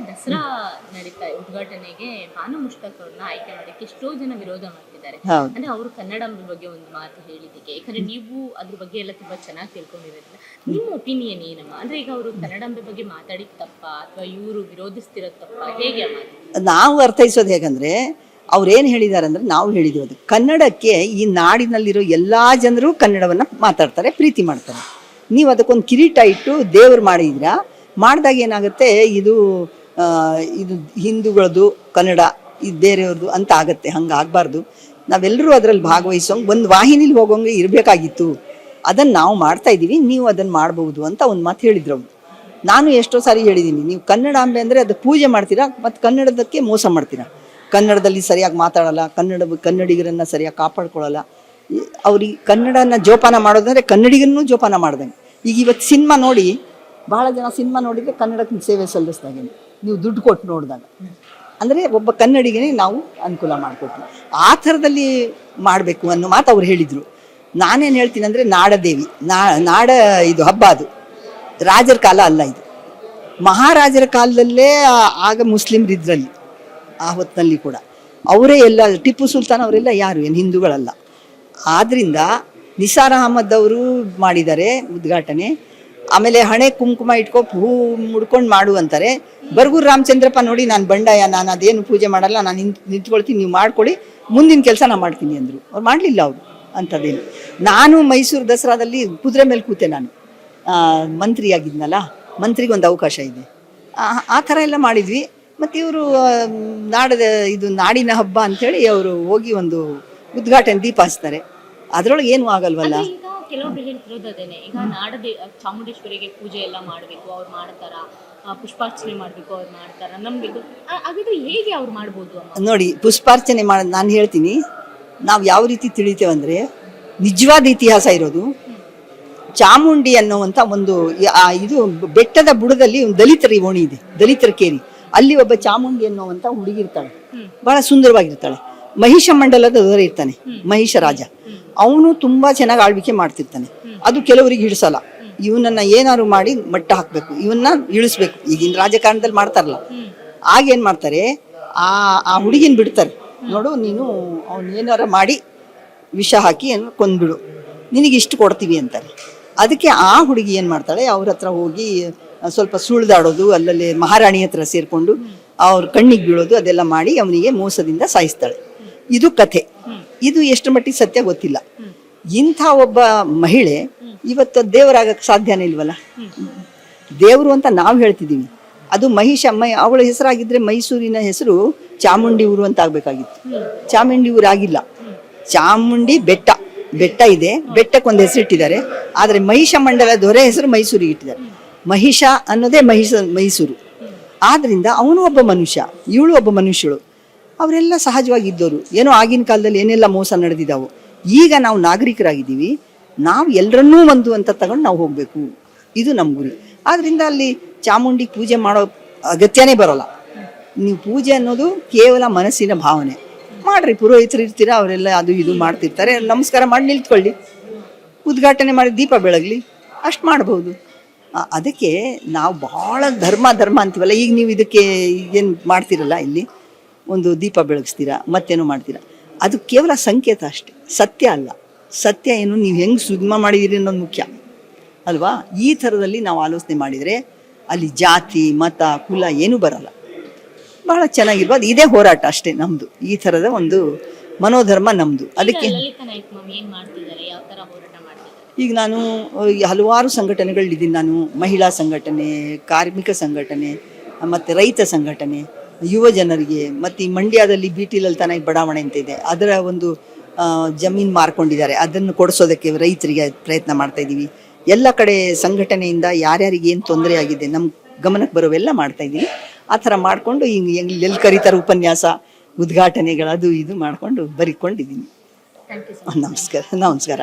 ದಸರಾ ನಡೀತಾ ಉದ್ಘಾಟನೆಗೆ ಬಾನು ಮುಷ್ತಾಕ್ ಅವ್ರನ್ನ ಆಯ್ಕೆ ಮಾಡಕ್ಕೆ ಎಷ್ಟೋ ಜನ ವಿರೋಧ ಮಾಡ್ತಿದ್ದಾರೆ. ಅಂದ್ರೆ ಅವರು ಕನ್ನಡಾಂಬೆ ಬಗ್ಗೆ ಒಂದು ಮಾತು ಹೇಳಿದ್ದಕ್ಕೆ, ಯಾಕಂದ್ರೆ ನೀವು ಅದ್ರ ಬಗ್ಗೆ ಎಲ್ಲ ತುಂಬಾ ಚೆನ್ನಾಗಿ ತಿಳ್ಕೊಂಡಿರೋದ್ರಿಂದ ನಿಮ್ಮ ಒಪಿನಿಯನ್ ಏನಮ್ಮ? ಅಂದ್ರೆ ಈಗ ಅವರು ಕನ್ನಡಾಂಬೆ ಬಗ್ಗೆ ಮಾತಾಡಿದ ತಪ್ಪ ಅಥವಾ ಇವರು ವಿರೋಧಿಸ್ತಿರೋದು ತಪ್ಪ, ಹೇಗೆ ಆ ಮಾತು ನಾವು ಅರ್ಥೈಸೋದು? ಹೇಗಂದ್ರೆ ಅವ್ರೇನು ಹೇಳಿದ್ದಾರೆ ಅಂದ್ರೆ, ನಾವು ಹೇಳಿದೀವಿ ಅದು ಕನ್ನಡಕ್ಕೆ ಈ ನಾಡಿನಲ್ಲಿರೋ ಎಲ್ಲಾ ಜನರು ಕನ್ನಡವನ್ನ ಮಾತಾಡ್ತಾರೆ, ಪ್ರೀತಿ ಮಾಡ್ತಾರೆ. ನೀವು ಅದಕ್ಕೊಂದು ಕಿರೀಟ ಇಟ್ಟು ದೇವ್ರು ಮಾಡಿದ್ರ ಮಾಡಿದಾಗ ಏನಾಗುತ್ತೆ, ಇದು ಹಿಂದೂಗಳದ್ದು ಕನ್ನಡ, ಇದು ಬೇರೆಯವ್ರದ್ದು ಅಂತ ಆಗತ್ತೆ. ಹಂಗೆ ಆಗಬಾರ್ದು. ನಾವೆಲ್ಲರೂ ಅದರಲ್ಲಿ ಭಾಗವಹಿಸೋಂಗೆ ಒಂದು ವಾಹಿನಿಲಿ ಹೋಗೋಂಗೆ ಇರಬೇಕಾಗಿತ್ತು. ಅದನ್ನು ನಾವು ಮಾಡ್ತಾ ಇದ್ದೀವಿ, ನೀವು ಅದನ್ನು ಮಾಡ್ಬೋದು ಅಂತ ಒಂದು ಮಾತು ಹೇಳಿದ್ರು ಅವರು. ನಾನು ಎಷ್ಟೋ ಸಾರಿ ಹೇಳಿದ್ದೀನಿ, ನೀವು ಕನ್ನಡಾಂಬೆ ಅಂದರೆ ಅದು ಪೂಜೆ ಮಾಡ್ತೀರಾ ಮತ್ತು ಕನ್ನಡದಕ್ಕೆ ಮೋಸ ಮಾಡ್ತೀರಾ. ಕನ್ನಡದಲ್ಲಿ ಸರಿಯಾಗಿ ಮಾತಾಡಲ್ಲ, ಕನ್ನಡಿಗರನ್ನು ಸರಿಯಾಗಿ ಕಾಪಾಡ್ಕೊಳ್ಳಲ್ಲ. ಅವ್ರಿಗೆ ಕನ್ನಡನ ಜೋಪಾನ ಮಾಡೋದಂದರೆ ಕನ್ನಡಿಗರನ್ನು ಜೋಪಾನ ಮಾಡ್ದಂಗೆ. ಈಗ ಇವತ್ತು ಸಿನಿಮಾ ನೋಡಿ, ಭಾಳ ಜನ ಸಿನಿಮಾ ನೋಡಿದರೆ ಕನ್ನಡಕ್ಕೆ ಸೇವೆ ಸಲ್ಲಿಸ್ದಾಗೆ ನೀವು ದುಡ್ಡು ಕೊಟ್ಟು ನೋಡಿದಾಗ, ಅಂದರೆ ಒಬ್ಬ ಕನ್ನಡಿಗನೇ ನಾವು ಅನುಕೂಲ ಮಾಡಿಕೊಟ್ವಿ. ಆ ಥರದಲ್ಲಿ ಮಾಡಬೇಕು ಅನ್ನೋ ಮಾತು ಅವ್ರು ಹೇಳಿದರು. ನಾನೇನು ಹೇಳ್ತೀನಿ ಅಂದರೆ, ನಾಡದೇವಿ ನಾಡ ಇದು ಹಬ್ಬ, ಅದು ರಾಜರ ಕಾಲ ಅಲ್ಲ, ಇದು ಮಹಾರಾಜರ ಕಾಲದಲ್ಲೇ ಆಗ ಮುಸ್ಲಿಮ್ರು ಇದ್ರಲ್ಲಿ. ಆ ಹೊತ್ತಿನಲ್ಲಿ ಕೂಡ ಅವರೇ ಎಲ್ಲ, ಟಿಪ್ಪು ಸುಲ್ತಾನ್ ಅವರೆಲ್ಲ ಯಾರು ಏನು ಹಿಂದೂಗಳಲ್ಲ. ಆದ್ದರಿಂದ ನಿಸಾರ್ ಅಹಮದ್ ಅವರು ಮಾಡಿದ್ದಾರೆ ಉದ್ಘಾಟನೆ. ಆಮೇಲೆ ಹಣೆ ಕುಂಕುಮ ಇಟ್ಕೊ ಹೂ ಮುಡ್ಕೊಂಡು ಮಾಡು ಅಂತಾರೆ. ಬರ್ಗೂರು ರಾಮಚಂದ್ರಪ್ಪ ನೋಡಿ, ನಾನು ಬಂಡಾಯ, ನಾನು ಅದೇನು ಪೂಜೆ ಮಾಡಲ್ಲ, ನಾನು ನಿಂತ್ಕೊಳ್ತೀನಿ, ನೀವು ಮಾಡ್ಕೊಳ್ಳಿ, ಮುಂದಿನ ಕೆಲಸ ನಾನು ಮಾಡ್ತೀನಿ ಅಂದರು. ಅವ್ರು ಮಾಡಲಿಲ್ಲ ಅವರು ಅಂಥದ್ದೇನು. ನಾನು ಮೈಸೂರು ದಸರಾದಲ್ಲಿ ಕುದುರೆ ಮೇಲೆ ಕೂತೆ, ನಾನು ಮಂತ್ರಿಯಾಗಿದ್ನಲ್ಲ, ಮಂತ್ರಿಗೊಂದು ಅವಕಾಶ ಇದೆ. ಆ ಥರ ಎಲ್ಲ ಮಾಡಿದ್ವಿ. ಮತ್ತು ಇವರು ನಾಡಿನ ಹಬ್ಬ ಅಂಥೇಳಿ ಅವರು ಹೋಗಿ ಒಂದು ಉದ್ಘಾಟನೆ ದೀಪ ಹಚ್ತಾರೆ. ಅದರೊಳಗೆ ಏನು ಆಗಲ್ವಲ್ಲ. ಈಗ ಕೆಲವೊಬ್ರು ಹೇಳ್ತಿರೋದು ಅದೇನೆ, ಈಗ ಚಾಮುಂಡೇಶ್ವರಿಗೆ ಪೂಜೆ ಎಲ್ಲ ಮಾಡಬೇಕು, ಅವ್ರು ಮಾಡ್ತಾರ, ಪುಷ್ಪಾರ್ಚನೆ ಮಾಡಬೇಕು, ಅವ್ರು ಮಾಡ್ತಾರ, ನಮ್ಗೆ ಹಾಗಾದ್ರೆ ಹೇಗೆ ಅವ್ರು ಮಾಡ್ಬೋದು? ನೋಡಿ, ಪುಷ್ಪಾರ್ಚನೆ ಮಾಡೋದು ನಾನು ಹೇಳ್ತೀನಿ. ನಾವು ಯಾವ ರೀತಿ ತಿಳಿತೇವಂದರೆ, ನಿಜವಾದ ಇತಿಹಾಸ ಇರೋದು ಚಾಮುಂಡಿ ಅನ್ನುವಂಥ ಒಂದು ಇದು ಬೆಟ್ಟದ ಬುಡದಲ್ಲಿ ಒಂದು ದಲಿತರ ಓಣಿ ಇದೆ, ದಲಿತರ ಕೇರಿ. ಅಲ್ಲಿ ಒಬ್ಬ ಚಾಮುಂಡಿ ಅನ್ನುವಂಥ ಹುಡುಗಿ ಇರ್ತಾಳೆ, ಬಹಳ ಸುಂದರವಾಗಿರ್ತಾಳೆ. ಮಹಿಷ ಮಂಡಲದ ದೊರೆ ಇರ್ತಾನೆ, ಮಹಿಷ ರಾಜ. ಅವನು ತುಂಬಾ ಚೆನ್ನಾಗಿ ಆಳ್ವಿಕೆ ಮಾಡ್ತಿರ್ತಾನೆ. ಅದು ಕೆಲವರಿಗೆ ಹಿಡಿಸಲ್ಲ. ಇವನನ್ನ ಏನಾದ್ರು ಮಾಡಿ ಮಟ್ಟ ಹಾಕ್ಬೇಕು, ಇವನ್ನ ಇಳಿಸ್ಬೇಕು. ಈಗಿನ ರಾಜಕಾರಣದಲ್ಲಿ ಮಾಡ್ತಾರಲ್ಲ, ಆಗೇನ್ ಮಾಡ್ತಾರೆ, ಆ ಹುಡುಗಿನ ಬಿಡ್ತಾರೆ. ನೋಡು, ನೀನು ಅವ್ನು ಏನಾರ ಮಾಡಿ ವಿಷ ಹಾಕಿ ಕೊಂದ್ಬಿಡು, ನಿನಗೆ ಇಷ್ಟು ಕೊಡ್ತೀವಿ ಅಂತಾರೆ. ಅದಕ್ಕೆ ಆ ಹುಡುಗಿ ಏನು ಮಾಡ್ತಾಳೆ, ಅವ್ರ ಹತ್ರ ಹೋಗಿ ಸ್ವಲ್ಪ ಸುಳಿದಾಡೋದು, ಅಲ್ಲಲ್ಲಿ ಮಹಾರಾಣಿ ಹತ್ರ ಸೇರಿಕೊಂಡು ಅವ್ರ ಕಣ್ಣಿಗೆ ಬೀಳೋದು, ಅದೆಲ್ಲ ಮಾಡಿ ಅವನಿಗೆ ಮೋಸದಿಂದ ಸಾಯಿಸ್ತಾಳೆ. ಇದು ಕಥೆ. ಇದು ಎಷ್ಟು ಮಟ್ಟಿಗೆ ಸತ್ಯ ಗೊತ್ತಿಲ್ಲ. ಇಂಥ ಒಬ್ಬ ಮಹಿಳೆ ಇವತ್ತು ದೇವರಾಗಕ್ಕೆ ಸಾಧ್ಯನೇ ಇಲ್ವಲ್ಲ. ದೇವರು ಅಂತ ನಾವು ಹೇಳ್ತಿದ್ದೀವಿ. ಅದು ಅವಳ ಹೆಸರಾಗಿದ್ದರೆ ಮೈಸೂರಿನ ಹೆಸರು ಚಾಮುಂಡಿ ಊರು ಅಂತ ಆಗಬೇಕಾಗಿತ್ತು. ಚಾಮುಂಡಿ ಊರು ಆಗಿಲ್ಲ. ಚಾಮುಂಡಿ ಬೆಟ್ಟ ಇದೆ, ಬೆಟ್ಟಕ್ಕೊಂದು ಹೆಸರಿಟ್ಟಿದ್ದಾರೆ. ಆದರೆ ಮಹಿಷ ಮಂಡಲ ದೊರೆ ಹೆಸರು ಮೈಸೂರಿಗೆ ಇಟ್ಟಿದ್ದಾರೆ. ಮಹಿಷ ಅನ್ನೋದೇ ಮೈಸೂರು. ಆದ್ರಿಂದ ಅವನು ಒಬ್ಬ ಮನುಷ್ಯ, ಇವಳು ಒಬ್ಬ ಮನುಷ್ಯಳು. ಅವರೆಲ್ಲ ಸಹಜವಾಗಿದ್ದವರು. ಏನೋ ಆಗಿನ ಕಾಲದಲ್ಲಿ ಏನೆಲ್ಲ ಮೋಸ ನಡೆದಿದ್ದಾವೆ. ಈಗ ನಾವು ನಾಗರಿಕರಾಗಿದ್ದೀವಿ, ನಾವು ಎಲ್ಲರನ್ನೂ ಒಂದು ಅಂತ ತಗೊಂಡು ನಾವು ಹೋಗಬೇಕು. ಇದು ನಮ್ಮ ಗುರಿ. ಆದ್ರಿಂದ ಅಲ್ಲಿ ಚಾಮುಂಡಿ ಪೂಜೆ ಮಾಡೋ ಅಗತ್ಯನೇ ಬರೋಲ್ಲ. ನೀವು ಪೂಜೆ ಅನ್ನೋದು ಕೇವಲ ಮನಸ್ಸಿನ ಭಾವನೆ ಮಾಡ್ರಿ. ಪುರೋಹಿತರು ಇರ್ತೀರ, ಅವರೆಲ್ಲ ಅದು ಇದು ಮಾಡ್ತಿರ್ತಾರೆ. ನಮಸ್ಕಾರ ಮಾಡಿ ನಿಲ್ತ್ಕೊಳ್ಳಿ, ಉದ್ಘಾಟನೆ ಮಾಡಿ ದೀಪ ಬೆಳಗಲಿ, ಅಷ್ಟು ಮಾಡ್ಬೋದು. ಅದಕ್ಕೆ ನಾವು ಬಹಳ ಧರ್ಮ ಅಂತೀವಲ್ಲ. ಈಗ ನೀವು ಇದಕ್ಕೆ ಏನು ಮಾಡ್ತೀರಲ್ಲ, ಇಲ್ಲಿ ಒಂದು ದೀಪ ಬೆಳಗಿಸ್ತೀರಾ, ಮತ್ತೇನೋ ಮಾಡ್ತೀರಾ, ಅದು ಕೇವಲ ಸಂಕೇತ ಅಷ್ಟೆ, ಸತ್ಯ ಅಲ್ಲ. ಸತ್ಯ ಏನು, ನೀವು ಹೆಂಗೆ ಸಿನಿಮಾ ಮಾಡಿದ್ದೀರಿ ಅನ್ನೋದು ಮುಖ್ಯ ಅಲ್ವಾ. ಈ ಥರದಲ್ಲಿ ನಾವು ಆಲೋಚನೆ ಮಾಡಿದರೆ ಅಲ್ಲಿ ಜಾತಿ ಮತ ಕುಲ ಏನೂ ಬರಲ್ಲ. ಬಹಳ ಚೆನ್ನಾಗಿರ್ಬೋದು. ಇದೇ ಹೋರಾಟ ಅಷ್ಟೇ ನಮ್ಮದು. ಈ ಥರದ ಒಂದು ಮನೋಧರ್ಮ ನಮ್ಮದು. ಅದಕ್ಕೆ ಈಗ ನಾನು ಹಲವಾರು ಸಂಘಟನೆಗಳಿದ್ದೀನಿ. ನಾನು ಮಹಿಳಾ ಸಂಘಟನೆ, ಕಾರ್ಮಿಕ ಸಂಘಟನೆ, ಮತ್ತು ರೈತ ಸಂಘಟನೆ, ಯುವ ಜನರಿಗೆ, ಮತ್ತು ಈ ಮಂಡ್ಯದಲ್ಲಿ BT ಲಲಿತಾ ನಾಯ್ಕ ಬಡಾವಣೆ ಅಂತ ಇದೆ, ಅದರ ಒಂದು ಜಮೀನು ಮಾರ್ಕೊಂಡಿದ್ದಾರೆ, ಅದನ್ನು ಕೊಡಿಸೋದಕ್ಕೆ ರೈತರಿಗೆ ಪ್ರಯತ್ನ ಮಾಡ್ತಾ ಇದ್ದೀವಿ. ಎಲ್ಲ ಕಡೆ ಸಂಘಟನೆಯಿಂದ ಯಾರ್ಯಾರಿಗೆ ಏನು ತೊಂದರೆ ಆಗಿದೆ ನಮ್ಮ ಗಮನಕ್ಕೆ ಬರೋವೆಲ್ಲ ಮಾಡ್ತಾ ಇದ್ದೀವಿ. ಆ ಥರ ಮಾಡಿಕೊಂಡು ಹಿಂಗೆ ಎಲ್ಲಿ ಕರೀತಾರೆ ಉಪನ್ಯಾಸ, ಉದ್ಘಾಟನೆಗಳು, ಅದು ಇದು ಮಾಡಿಕೊಂಡು ಬರೀಕೊಂಡಿದ್ದೀನಿ. Thank you. ನಮಸ್ಕಾರ.